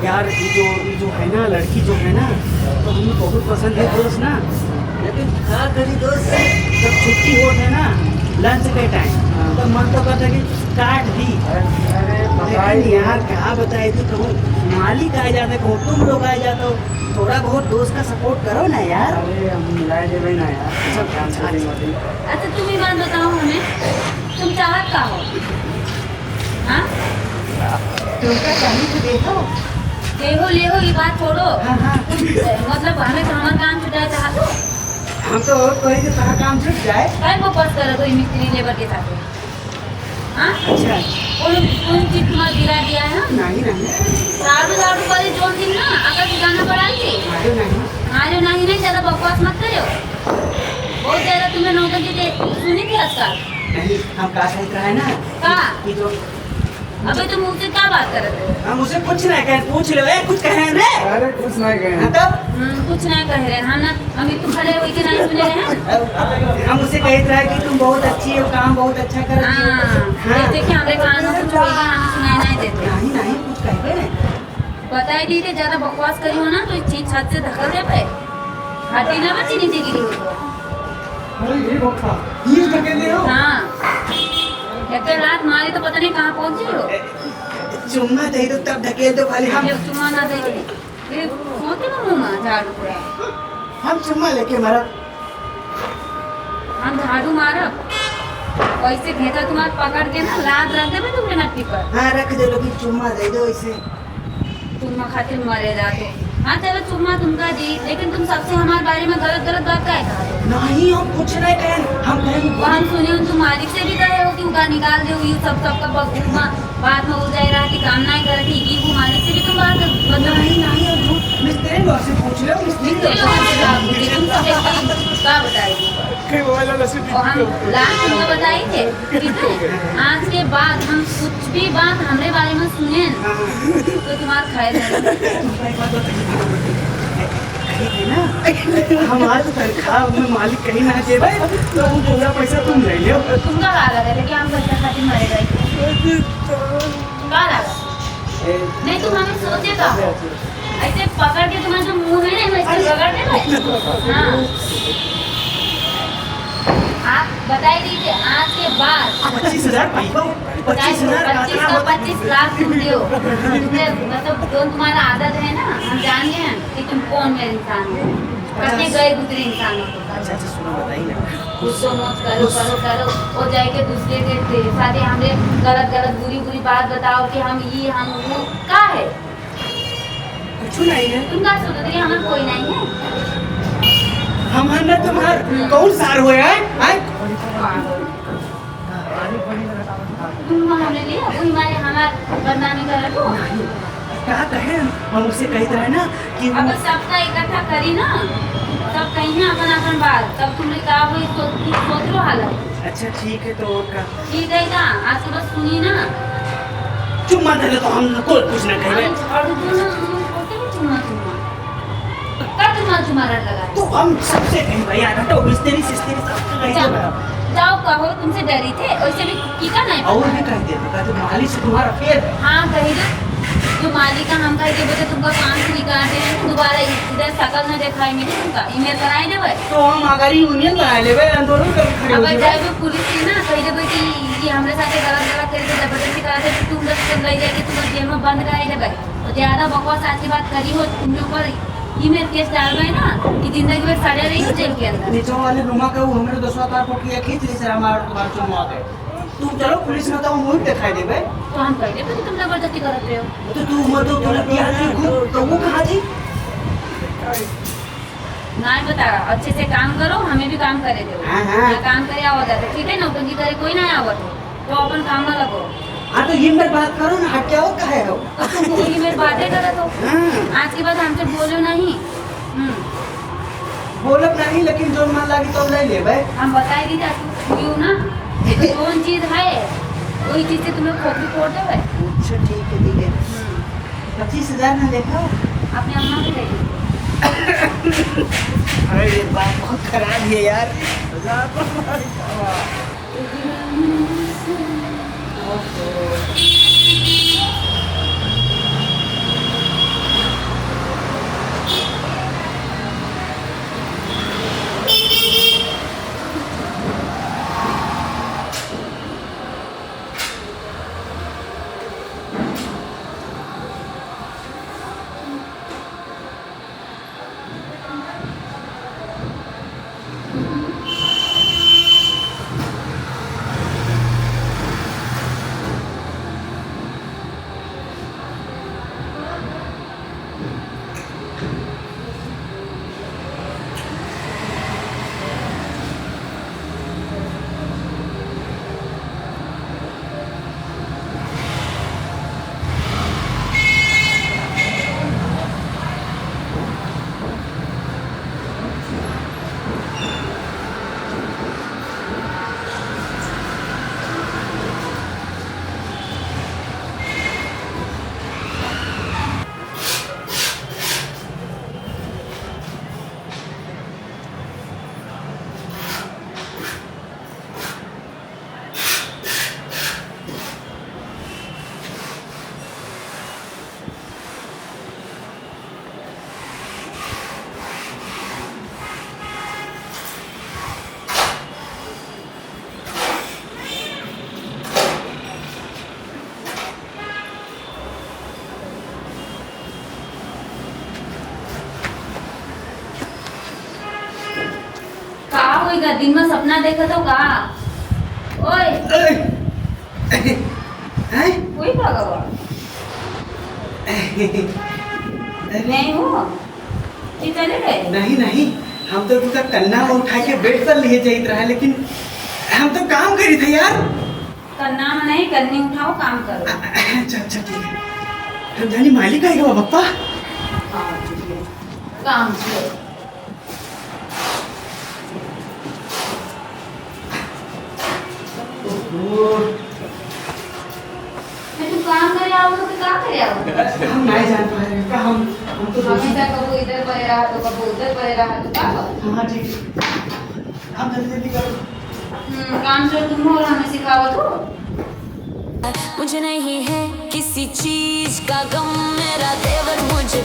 यार ये जो है ना लड़की जो है ना तो हमें बहुत पसंद है दोस्त ना। लेकिन क्या करी दोस्त, जब छुट्टी हो है ना लंच के टाइम तो मन तो करता कि काट दी। लेकिन यार क्या बताए थी तो मालिक आ जाते को तुम लोग आ जाते हो, थोड़ा बहुत दोस्त का सपोर्ट करो ना यार। अरे हम मिलाए देवे ना यार, सब काम से देंगे। अच्छा तुम ही बात बताओ हमें, तुम चाहत का हो? हाँ तुमका चाहिए तो देखो। ले हो ये बात छोड़ो। हाँ हाँ मतलब हमें तो हमारा काम छुटाए चाहते हो? हम तो कोई के सारा काम छूट जाए। काय वो बस करो तो मिस्त्री लेबर के साथ में? हाँ अच्छा कौन चीज तुम्हारा गिरा दिया है ना? नहीं झाड़ू झाड़ू करे जोन दिन ना अगर ठिकाना पर आइए अरे नहीं आज नहीं ज़्यादा बकवास मत करो। बहुत ज़्यादा तुम्हें नौकरी दे सुनी थी आजकल। नहीं हम का कहते रहे ना का? कि जो अबे तुम मुझसे क्या बात कर रहे हो? हम उसे कुछ नहीं कहे, पूछ लो कुछ कहे रे। अरे कुछ नहीं कहे हाँ तब कुछ नहीं कह रहे हम ना, हम तो खड़े हुए के नहीं सुने हैं। हम उसे कहते रहे कि तुम बहुत अच्छी हो, काम बहुत अच्छा कर रही हो। हाँ देखिए हमारे कानों कुछ होगा हम सुनाई नहीं देते। नहीं कुछ कहते नहीं। बताई दी थे ज़्यादा बकवास करी हो ना तो चीज छत से धक्का दे पे हटी ना बच्ची नीचे गिरी हो तो। अरे ये बक्का ये धकेले हो। हाँ एक रात मारी तो पता नहीं कहाँ पहुँची हो। चुम्मा दे दो तब ढकेल दो खाली। हम जब चुम्मा ना दे फिर सोते ना मुँह में झाड़ू पूरा। हम चुम्मा लेके मरा। हम झाड़ू मारब वैसे घेता तुम्हारे पकड़ के ना लाद रख देवे तुमने नट्टी पर। हाँ रख दे लो कि चुम्मा दे दो इसे। चुम्मा खातिर मरे जाते। हाँ चलो चुम्मा तुमका दी लेकिन तुम सबसे हमारे बारे में गलत बात क्या है? नहीं हम कुछ नहीं कहें, हम कहेंगे वो हम सुने हो तुम मालिक से भी कहे हो कि उनका निकाल दे ये सबका बकूमा बाद में हो जाए रहा कि काम नहीं करे थी ये वो मालिक से भी तुम बात मतलब नहीं हम झूठ मिस्त्री लोग से पूछ लो। मिस्त्री क्या बताएगी और हम लास्ट तुमको बताई थे कितने आज के बाद हम कुछ भी बात हमारे बारे में सुने तो तुम्हारा खैर ना हमारे तनख्वाह में मालिक कहीं ना दे भाई तो वो पूरा पैसा तुम ले लो। तुमका लगा था कि हम पैसा खातिर मरे गए क्या लगा? नहीं तुम हमें सोचे का हो ऐसे पकड़ के तुम्हारा जो मुंह है ना वैसे पकड़ दे। हाँ आप बताई दीजिए आज के बाद 25,000 पाइबो 25,000 का 25 लाख तुम दो। मतलब जो तुम्हारा आदत है ना हम जान गए हैं कि तुम कौन मेरे इंसान हो कितने गए गुजरे इंसान हो। अच्छा सुनो बताइए ना कुछ तो मत करो और जाके दूसरे के साथ हमरे गलत बुरी बात बताओ कि हम ये हम वो का है। कुछ नहीं है। तुम क्या सोच रही हमारे कोई नहीं है? हम ना तुम्हार कौन सार हो है? तुम हमने लिया वही मारे हमारे बदनामी कर दो। क्या कहे हम उसे कहते रहे ना कि अब सबका इकट्ठा करी ना सब कहीं अपन बात तब तुमने कहा वही सोच लो हालत। अच्छा ठीक है तो और का ठीक है ना आज सुबह सुनी ना चुम्मा दे दो तो हम कोई कुछ ना कहे चुम्मा लगा तो हम सबसे कहीं भाई यार हटो मिस्त्री सिस्त्री सबसे कहीं जाओ कहो तुमसे डरी थे वैसे भी की का नहीं और भी कह दे तो मालिक से तुम्हारा फेर है। हाँ कही दो जो मालिक का हम कह दे बता तुमका काम से निकाल दे दोबारा इधर शकल न दिखाई मिले तुमका ईमेल कराई देवे तो हम अगर यूनियन बना लेवे दोनों कर खड़े हो अब जाए। जाए पुलिस से ना कह देवे कि ये हमरे साथे गलत करके जबरदस्ती करा दे तुम लोग ले जाके तुम जेल में बंद कराई देवे और ज्यादा बकवास आज की बात करी हो तुम ऊपर ईमेल केस डाल गए ना कि जिंदगी भर सड़े रही हो जेल के अंदर। नीचे वाले रूमा का वो हमरे दोस्तों तार को किया खींच ली सर हमारा तुम्हारा चुम्मा दे तुम चलो पुलिस में तो हम मुंह दिखाई देवे तो हम कह देवे कि तुम जबरदस्ती करत रहे हो तो तू मत तो किया तो वो कहाँ थी? नहीं बता रहा अच्छे से काम करो हमें भी काम करे दो। हाँ। काम करे आवत है ठीक है नौकरी करे कोई ना आवत तो अपन काम में लगो। हाँ तो ये मेरी बात करो ना हट जाओ कहे हो तो तुम बोली मेरी बातें करत हो आज के बाद हमसे बोलो नहीं। बोलब नहीं लेकिन जो मन लगी तो ले ले भाई। हम बताई दी तू ना कौन चीज है वही चीज से तुम्हें खोपड़ी फोड़ देवे। अच्छा ठीक है 25,000 ना देखो अपने अम्मा को दे अरे ये बात बहुत खराब है यार। हुई का दिन में सपना देखा तो का ओए हैं? कोई भगवा नहीं हो ये चले गए नहीं नहीं, हम तो तुझका कन्ना में उठा के बेड पर लिए जाइत रहा, लेकिन हम तो काम करी थे यार। करना में नहीं करनी उठाओ काम करो। अच्छा अच्छा ठीक है। हम जानी मालिक आएगा पप्पा। हाँ, ठीक है। काम से तू काम करे आओ तो क्या करे आओ हम नहीं जान पा रहे का हम तो हमेशा कबो इधर पड़े रहा तो कबो उधर पड़े रहा तो क्या करो हाँ ठीक है, हम जल्दी जल्दी करो। काम से तुम और हमें सिखाओ तो मुझे नहीं है किसी चीज का गम, मेरा तेवर मुझे